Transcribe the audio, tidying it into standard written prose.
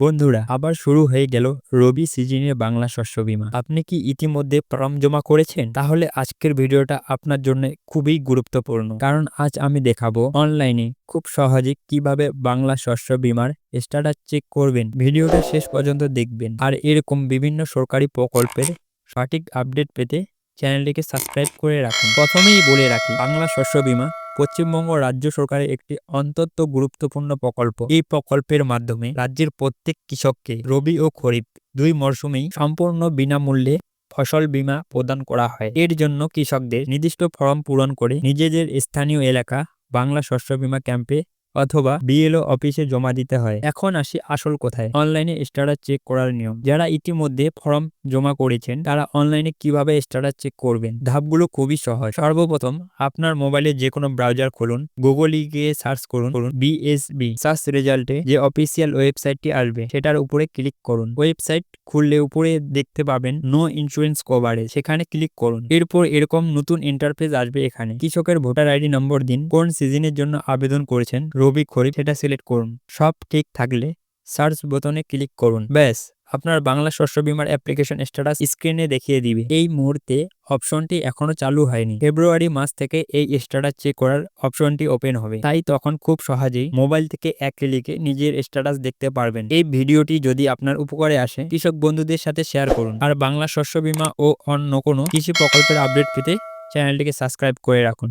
বন্ধুরা, আবার শুরু হয়ে গেল রবি সিজনের বাংলা শস্য বীমা। আপনি কি ইতিমধ্যে ফর্ম জমা করেছেন? তাহলে আজকের ভিডিওটা আপনার জন্য খুবই গুরুত্বপূর্ণ, কারণ আজ আমি দেখাবো অনলাইনে খুব সহজে কিভাবে বাংলা শস্য বীমার স্ট্যাটাস চেক করবেন। ভিডিওটা শেষ পর্যন্ত দেখবেন আর এরকম বিভিন্ন সরকারি প্রকল্পের সঠিক আপডেট পেতে চ্যানেলটিকে সাবস্ক্রাইব করে রাখুন। প্রথমেই বলে রাখি, বাংলা শস্য বীমা পশ্চিমবঙ্গ রাজ্য সরকারের একটি অত্যন্ত গুরুত্বপূর্ণ প্রকল্প। এই প্রকল্পের মাধ্যমে রাজ্যের প্রত্যেক কৃষককে রবি ও খরিফ দুই মরশুমেই সম্পূর্ণ বিনামূল্যে ফসল বীমা প্রদান করা হয়। এর জন্য কৃষকদের নির্দিষ্ট ফর্ম পূরণ করে নিজেদের স্থানীয় এলাকা বাংলা শস্য বীমা ক্যাম্পে অথবা বিএলও অফিসে জমা দিতে হয়। এখন আসি আসল কথায়, অনলাইনে স্ট্যাটাস চেক করার নিয়ম। যারা ইতিমধ্যে ফর্ম জমা করেছেন তারা অনলাইনে কিভাবে স্ট্যাটাস চেক করবেন, ধাপগুলো খুবই সহজ। সর্বপ্রথম আপনার মোবাইলে যে কোনো ব্রাউজার খুলুন, গুগলে গিয়ে সার্চ করুন বিএসবি। সার্চ রেজাল্টে যে অফিসিয়াল ওয়েবসাইটটি আসবে সেটার উপরে ক্লিক করুন। ওয়েবসাইট খুললে উপরে দেখতে পাবেন নো ইন্স্যুরেন্স কভারেজ, সেখানে ক্লিক করুন। এরপর এরকম নতুন ইন্টারফেস আসবে। এখানে কৃষকের ভোটার আইডি নম্বর দিন, কোন সিজনের জন্য আবেদন করেছেন, রবি খরিফ, সেটা সিলেক্ট করুন। সব ঠিক থাকলে সার্চ বোতামে ক্লিক করুন। ব্যাস, আপনার বাংলা শস্য বীমার অ্যাপ্লিকেশন স্ট্যাটাস স্ক্রিনে দেখিয়ে দিবে। এই মুহূর্তে অপশনটি এখনো চালু হয়নি। ফেব্রুয়ারি মাস থেকে এই স্ট্যাটাস চেক করার অপশনটি ওপেন হবে, তাই তখন খুব সহজেই মোবাইল থেকে এক ক্লিকে নিজের স্ট্যাটাস দেখতে পারবেন। এই ভিডিওটি যদি আপনার উপকারে আসে, কৃষক বন্ধুদের সাথে শেয়ার করুন। আর বাংলা শস্য বীমা ও অন্য কোনো কৃষি প্রকল্পের আপডেট পেতে চ্যানেলটিকে সাবস্ক্রাইব করে রাখুন।